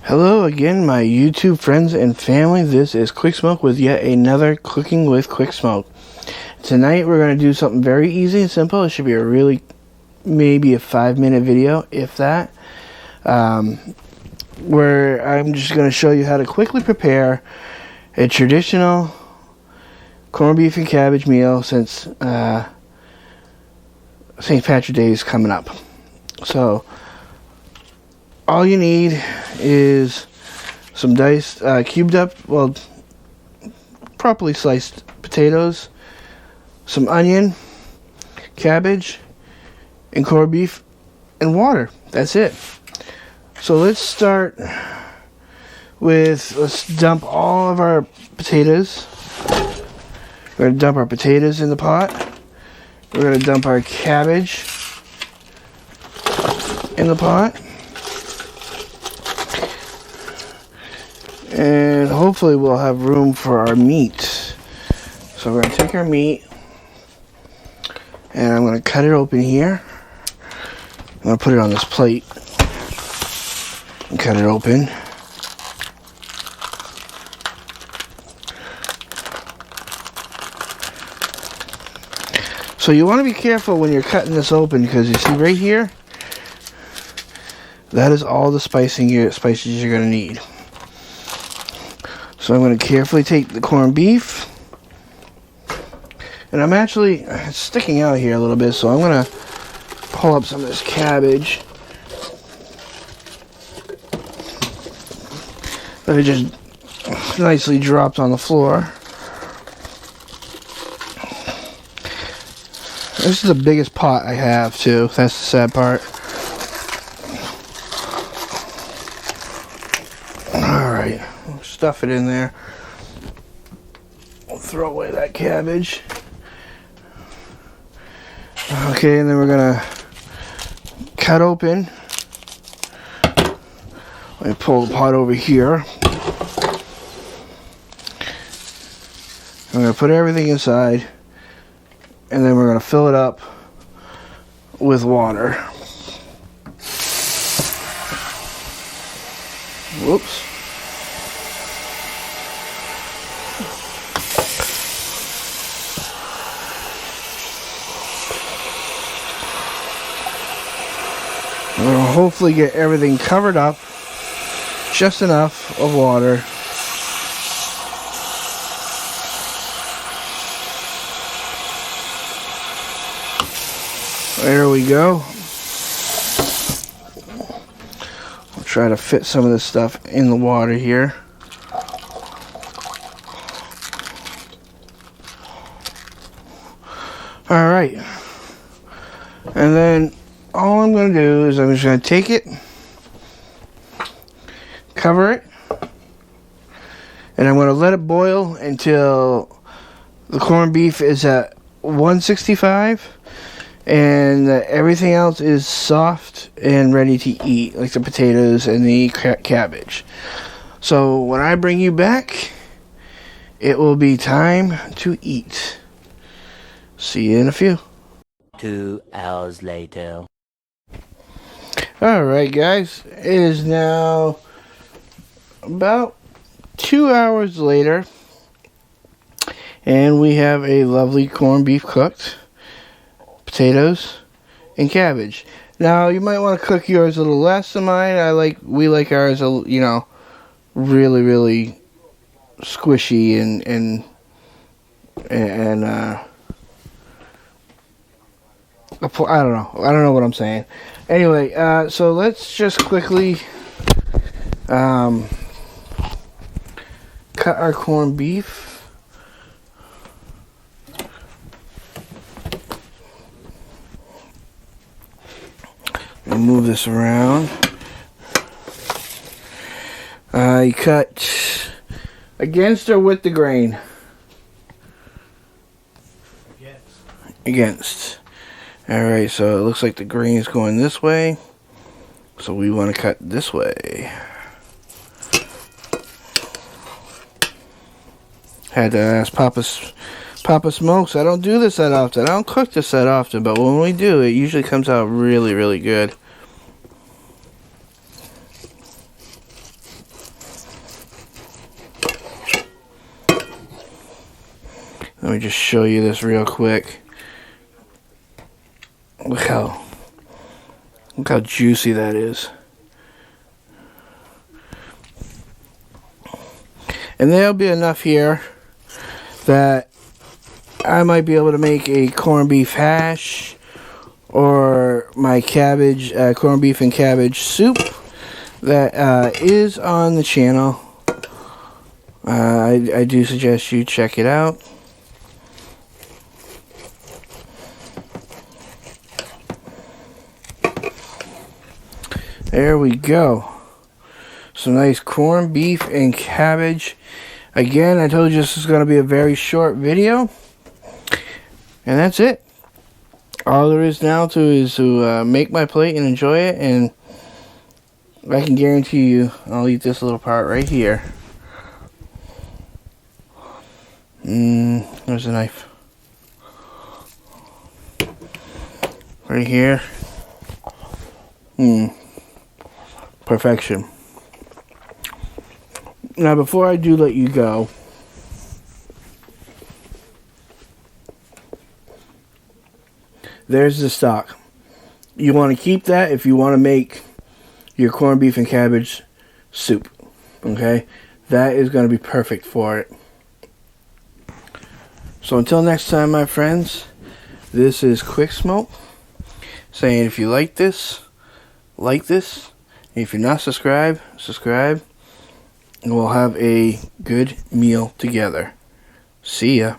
Hello again, my YouTube friends and family. This is Quicksmoke with yet another Cooking with Quicksmoke. Tonight we're going to do something very easy and simple. It should be maybe a 5-minute video, if that. Where I'm just going to show you how to quickly prepare a traditional corned beef and cabbage meal since St. Patrick's Day is coming up. So all you need is some diced, cubed up, properly sliced potatoes, some onion, cabbage, and corned beef, and water. That's it. So let's dump all of our potatoes. We're going to dump our potatoes in the pot. We're going to dump our cabbage in the pot. And hopefully we'll have room for our meat. So we're going to take our meat and I'm going to cut it open here. I'm going to put it on this plate and cut it open. So you want to be careful when you're cutting this open, because you see right here, that is all the spices you're going to need. So I'm going to carefully take the corned beef, and it's sticking out here a little bit, so I'm going to pull up some of this cabbage. That it just nicely dropped on the floor. This is the biggest pot I have too. That's the sad part. Alright, we'll stuff it in there. We'll throw away that cabbage. Okay, and then we're gonna cut open. Let me pull the pot over here. I'm gonna put everything inside, and then we're gonna fill it up with water. Whoops. We'll hopefully get everything covered up, just enough of water. There we go. I'll try to fit some of this stuff in the water here. Alright. And then all I'm going to do is I'm just going to take it, cover it, and I'm going to let it boil until the corned beef is at 165 and everything else is soft and ready to eat, like the potatoes and the cabbage. So when I bring you back, it will be time to eat. See you in a few. 2 hours later. Alright guys, it is now about 2 hours later, and we have a lovely corned beef cooked, potatoes, and cabbage. Now you might want to cook yours a little less than mine. We like ours, really, really squishy and I don't know what I'm saying. Anyway, so let's just quickly cut our corned beef. I'll move this around. I cut against or with the grain? Against. Alright, so it looks like the grain is going this way. So we want to cut this way. Had to ask Papa Smokes. I don't do this that often. I don't cook this that often, but when we do, it usually comes out really, really good. Let me just show you this real quick. Look how juicy that is. And there'll be enough here that I might be able to make a corned beef hash or my cabbage, corned beef and cabbage soup that is on the channel. I do suggest you check it out. There we go. Some nice corned beef and cabbage. Again, I told you this is going to be a very short video. And that's it. All there is now is to make my plate and enjoy it. And I can guarantee you, I'll eat this little part right here. There's a knife. Right here. Perfection. Now, before I do let you go, there's the stock. You want to keep that if you want to make your corned beef and cabbage soup. Okay? That is going to be perfect for it. So until next time, my friends, this is Quicksmoke saying if you like this. And if you're not subscribed, subscribe. And we'll have a good meal together. See ya.